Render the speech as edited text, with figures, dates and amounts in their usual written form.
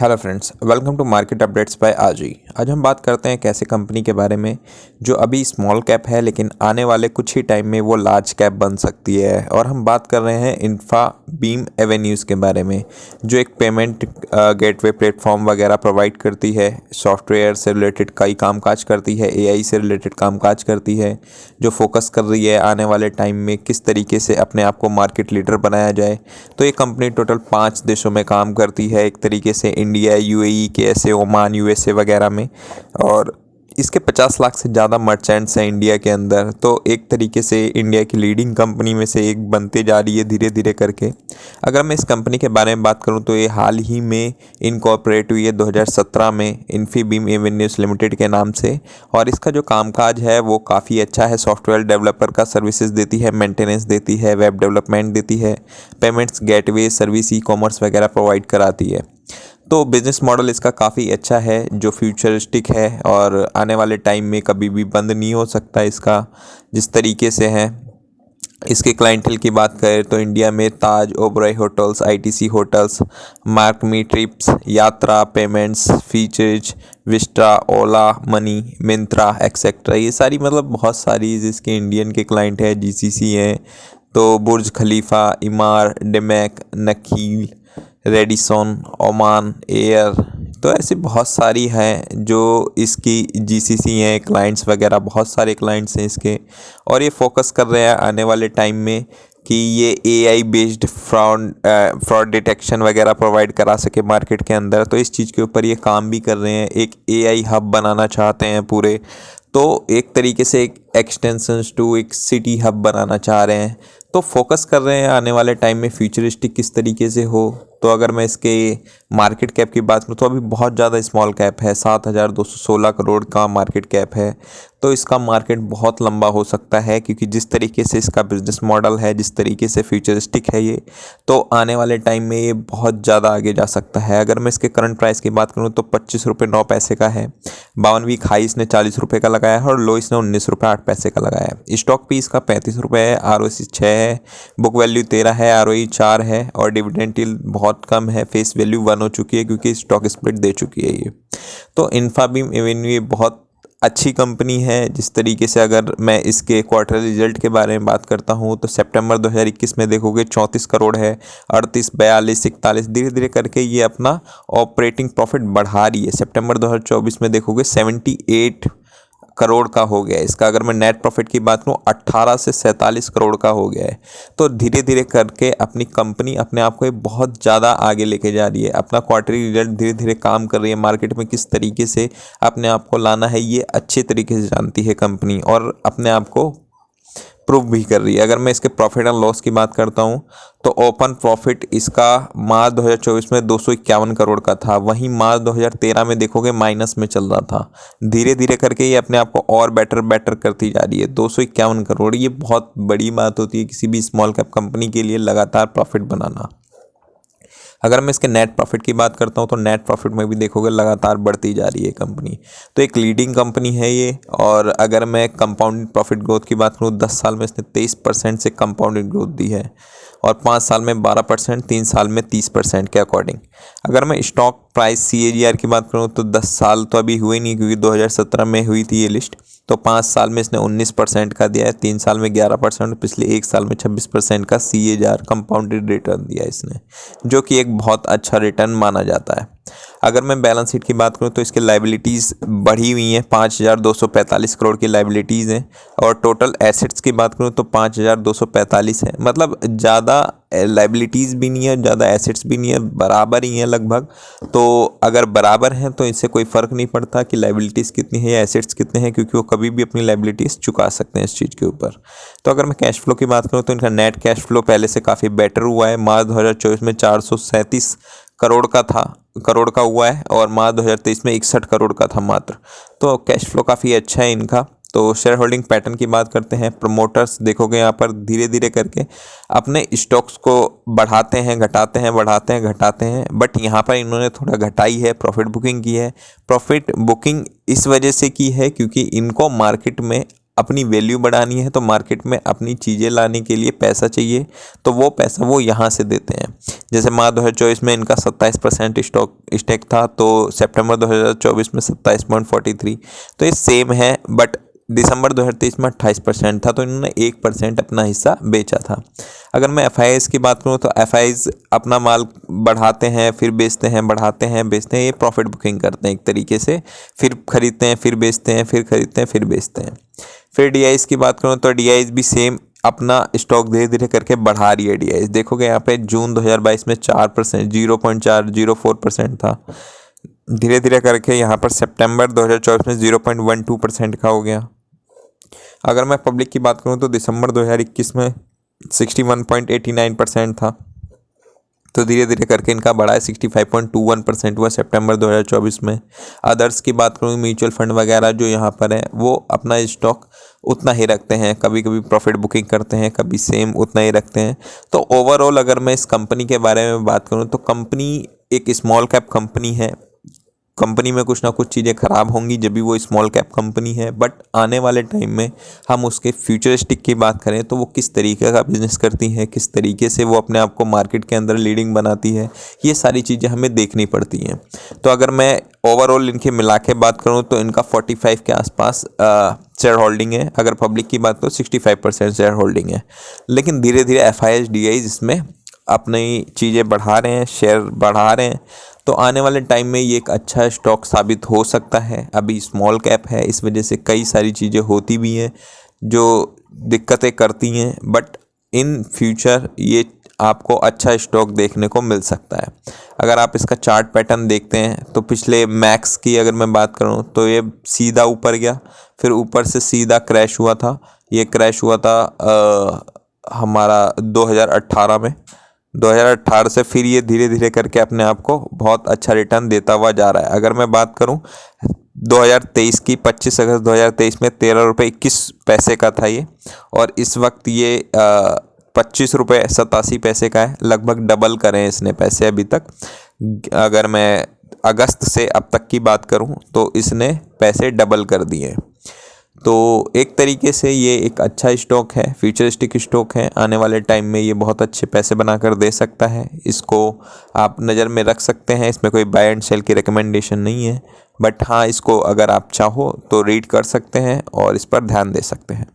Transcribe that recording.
Hello friends, welcome to market updates by Aaji. आज हम बात करते हैं एक ऐसे कंपनी के बारे में जो अभी स्मॉल कैप है, लेकिन आने वाले कुछ ही टाइम में वो लार्ज कैप बन सकती है। और हम बात कर रहे हैं इन्फाबीम एवेन्यूज़ के बारे में, जो एक पेमेंट गेटवे प्लेटफॉर्म वगैरह प्रोवाइड करती है, सॉफ्टवेयर से रिलेटेड कई कामकाज करती है, एआई से रिलेटेड कामकाज करती है, जो फोकस कर रही है आने वाले टाइम में किस तरीके से अपने आप को मार्केट लीडर बनाया जाए। तो ये कंपनी टोटल 5 देशों में काम करती है, एक तरीके से India, UAE, KSA, Oman, USA वगैरह में। और इसके 50 लाख से ज़्यादा मर्चेंट्स हैं इंडिया के अंदर। तो एक तरीके से इंडिया की लीडिंग कंपनी में से एक बनते जा रही है धीरे धीरे करके। अगर मैं इस कंपनी के बारे में बात करूं तो ये हाल ही में इनकॉर्पोरेट हुई है 2017 में इन्फीबीम एवेन्यूज़ लिमिटेड के नाम से। और इसका जो कामकाज है वो काफ़ी अच्छा है। सॉफ्टवेयर डेवलपर का सर्विसेज देती है, मेंटेनेंस देती है, वेब डेवलपमेंट देती है, payments gateway service, e commerce वगैरह प्रोवाइड कराती है। तो बिज़नेस मॉडल इसका काफ़ी अच्छा है, जो फ्यूचरिस्टिक है और आने वाले टाइम में कभी भी बंद नहीं हो सकता इसका, जिस तरीके से है। इसके क्लाइंटल की बात करें तो इंडिया में Taj, Oberoi hotels, ITC hotels, MakeMyTrip, Yatra, payments, features, Vistara, Ola money, Myntra etcetera, ये सारी मतलब बहुत सारी जिसके इंडियन के क्लाइंट है, जीसीसी हैं। तो Burj Khalifa, Emaar, Damac, Nakheel, Radisson, Oman Air, तो ऐसी बहुत सारी हैं जो इसकी जीसीसी हैं, क्लाइंट्स वगैरह बहुत सारे क्लाइंट्स हैं इसके। और ये फोकस कर रहे हैं आने वाले टाइम में कि ये एआई बेस्ड फ्रॉड डिटेक्शन वगैरह प्रोवाइड करा सके मार्केट के अंदर। तो इस चीज़ के ऊपर ये काम भी कर रहे हैं, एक एआई हब बनाना चाहते हैं पूरे। तो एक तरीके से एक एक्सटेंशंस टू एक सिटी हब बनाना चाह रहे हैं। तो फोकस कर रहे हैं आने वाले टाइम में फ्यूचरिस्टिक किस तरीके से हो। तो अगर मैं इसके मार्केट कैप की बात करूँ तो अभी बहुत ज़्यादा स्मॉल कैप है, 7,216 करोड़ का मार्केट कैप है। तो इसका मार्केट बहुत लंबा हो सकता है, क्योंकि जिस तरीके से इसका बिजनेस मॉडल है, जिस तरीके से फ्यूचरिस्टिक है ये, तो आने वाले टाइम में ये बहुत ज़्यादा आगे जा सकता है। अगर मैं इसके करंट प्राइस की बात करूँ तो 25 रुपये 9 पैसे का है। 52 वीक हाई इसने 40 रुपये का लगाया है और लो इसने 19 रुपये 8 पैसे का लगाया है। स्टॉक भी इसका 35 रुपये है, आरओसी 6 है, बुक वैल्यू 13 है, आरओई 4 है और डिविडेंड यील्ड बहुत कम है, फेस वैल्यू 1 हो चुकी है क्योंकि स्टॉक स्प्लिट दे चुकी है ये। तो इन्फाबीम एवेन्यू ये बहुत अच्छी कंपनी है। जिस तरीके से अगर मैं इसके क्वार्टर रिजल्ट के बारे में बात करता हूँ तो सितंबर 2021 में देखोगे 34 करोड़ है, 38, 42, 41, धीरे धीरे करके ये अपना ऑपरेटिंग प्रॉफिट बढ़ा रही है। सितंबर 2024 में देखोगे 78 करोड़ का हो गया है इसका। अगर मैं नेट प्रॉफिट की बात करूँ 18 से 47 करोड़ का हो गया है। तो धीरे धीरे करके अपनी कंपनी अपने आप को ये बहुत ज़्यादा आगे लेके जा रही है। अपना क्वार्टरली रिजल्ट धीरे धीरे काम कर रही है, मार्केट में किस तरीके से अपने आप को लाना है ये अच्छे तरीके से जानती है कंपनी और अपने आप को प्रूव भी कर रही है। अगर मैं इसके प्रॉफिट एंड लॉस की बात करता हूँ तो ओपन प्रॉफिट इसका मार्च 2024 में 251 करोड़ का था, वहीं मार्च 2013 में देखोगे माइनस में चल रहा था। धीरे धीरे करके ये अपने आप को और बेटर करती जा रही है। 251 करोड़ ये बहुत बड़ी बात होती है किसी भी स्मॉल कैप कंपनी के लिए, लगातार प्रॉफिट बनाना। अगर मैं इसके नेट प्रॉफिट की बात करता हूँ तो नेट प्रॉफिट में भी देखोगे लगातार बढ़ती जा रही है कंपनी। तो एक लीडिंग कंपनी है ये। और अगर मैं कंपाउंडेड प्रॉफिट ग्रोथ की बात करूँ, 10 साल में इसने 23% से कंपाउंडेड ग्रोथ दी है और 5 साल में 12%, 3 साल में 30% के अकॉर्डिंग। अगर मैं स्टॉक प्राइस CAGR की बात करूँ तो 10 साल तो अभी हुए नहीं, क्योंकि 2017 में हुई थी ये लिस्ट। तो 5 साल में इसने 19% का दिया है, 3 साल में 11%, पिछले 1 साल में 26% का CAGR कंपाउंडेड रिटर्न दिया है इसने, जो कि एक बहुत अच्छा रिटर्न माना जाता है। अगर मैं बैलेंस शीट की बात करूं तो इसके लाइबिलिटीज़ बढ़ी हुई हैं, 5,245 करोड़ की लाइबिलिटीज़ हैं। और टोटल एसेट्स की बात करूं तो 5,245 है, मतलब ज़्यादा लाइबिलिटीज़ भी नहीं है, ज़्यादा एसेट्स भी नहीं है, बराबर ही है लगभग। तो अगर बराबर हैं तो इससे कोई फ़र्क नहीं पड़ता कि लाइबिलिटीज़ कितनी है या एसेट्स कितने हैं, क्योंकि वो कभी भी अपनी लाइबिलिटीज़ चुका सकते हैं इस चीज़ के ऊपर। तो अगर मैं कैश फ्लो की बात करूँ तो इनका नेट कैश फ्लो पहले से काफ़ी बेटर हुआ है। मार्च 2024 में 437 करोड़ का हुआ है और मार्च 2023 में 61 करोड़ का था मात्र। तो कैश फ्लो काफ़ी अच्छा है इनका। तो शेयर होल्डिंग पैटर्न की बात करते हैं। प्रमोटर्स देखोगे यहाँ पर धीरे धीरे करके अपने स्टॉक्स को बढ़ाते हैं, घटाते हैं, बढ़ाते हैं, घटाते हैं। बट यहाँ पर इन्होंने थोड़ा घटाई है, प्रॉफिट बुकिंग की है। प्रॉफिट बुकिंग इस वजह से की है क्योंकि इनको मार्केट में अपनी वैल्यू बढ़ानी है तो मार्केट में अपनी चीज़ें लाने के लिए पैसा चाहिए, तो वो पैसा वो यहाँ से देते हैं। जैसे मार्च 2024 में इनका 27% स्टेक था, तो सितंबर 2024 में 27.43, तो ये सेम है। बट दिसंबर 2023 में 28% था, तो इन्होंने 1% अपना हिस्सा बेचा था। अगर मैं एफ की बात करूँ तो एफ अपना माल बढ़ाते हैं फिर बेचते हैं, बढ़ाते हैं बेचते हैं, ये प्रॉफिट बुकिंग करते हैं एक तरीके से, फिर खरीदते हैं फिर बेचते हैं, फिर खरीदते हैं फिर बेचते हैं। फिर डी की बात करूँ तो डी भी सेम अपना स्टॉक धीरे धीरे करके बढ़ा रही है। डी देखोगे यहाँ पे जून 2022 में 4%, 0.404% था, धीरे धीरे करके यहाँ पर सितंबर 2024 में 0.12% का हो गया। अगर मैं पब्लिक की बात करूँ तो दिसंबर 2021 में 61.89% था, तो धीरे धीरे करके इनका बढ़ा है 65.21% हुआ सितंबर 2024 में। अदर्स की बात करूँ म्यूचुअल फंड वगैरह जो यहाँ पर है वो अपना स्टॉक उतना ही रखते हैं, कभी कभी प्रॉफिट बुकिंग करते हैं, कभी सेम उतना ही रखते हैं। तो ओवरऑल अगर मैं इस कंपनी के बारे में बात करूँ तो कंपनी एक स्मॉल कैप कंपनी है। कंपनी में कुछ ना कुछ चीज़ें ख़राब होंगी जब भी वो स्मॉल कैप कंपनी है, बट आने वाले टाइम में हम उसके फ्यूचरिस्टिक की बात करें तो वो किस तरीके का बिजनेस करती है, किस तरीके से वो अपने आप को मार्केट के अंदर लीडिंग बनाती है, ये सारी चीज़ें हमें देखनी पड़ती हैं। तो अगर मैं ओवरऑल इनके मिला के बात करूँ तो इनका 45 के आसपास शेयर होल्डिंग है। अगर पब्लिक की बात करूँ 65% शेयर होल्डिंग है। लेकिन धीरे धीरे एफ आई इसमें अपनी चीज़ें बढ़ा रहे हैं, शेयर बढ़ा रहे हैं, तो आने वाले टाइम में ये एक अच्छा स्टॉक साबित हो सकता है। अभी स्मॉल कैप है, इस वजह से कई सारी चीज़ें होती भी हैं जो दिक्कतें करती हैं, बट इन फ्यूचर ये आपको अच्छा स्टॉक देखने को मिल सकता है। अगर आप इसका चार्ट पैटर्न देखते हैं तो पिछले मैक्स की अगर मैं बात करूं तो ये सीधा ऊपर गया, फिर ऊपर से सीधा क्रैश हुआ था। ये क्रैश हुआ था हमारा 2018 में। 2018 से फिर ये धीरे धीरे करके अपने आप को बहुत अच्छा रिटर्न देता हुआ जा रहा है। अगर मैं बात करूं 2023 की, 25 अगस्त 2023 में 13 रुपये 21 पैसे का था ये, और इस वक्त ये 25 रुपये 87 पैसे का है। लगभग डबल करें इसने पैसे अभी तक। अगर मैं अगस्त से अब तक की बात करूं तो इसने पैसे डबल कर दिए। तो एक तरीके से ये एक अच्छा स्टॉक है, फ्यूचरिस्टिक स्टॉक है। आने वाले टाइम में ये बहुत अच्छे पैसे बनाकर दे सकता है। इसको आप नज़र में रख सकते हैं। इसमें कोई बाय एंड सेल की रिकमेंडेशन नहीं है, बट हाँ इसको अगर आप चाहो तो रीड कर सकते हैं और इस पर ध्यान दे सकते हैं।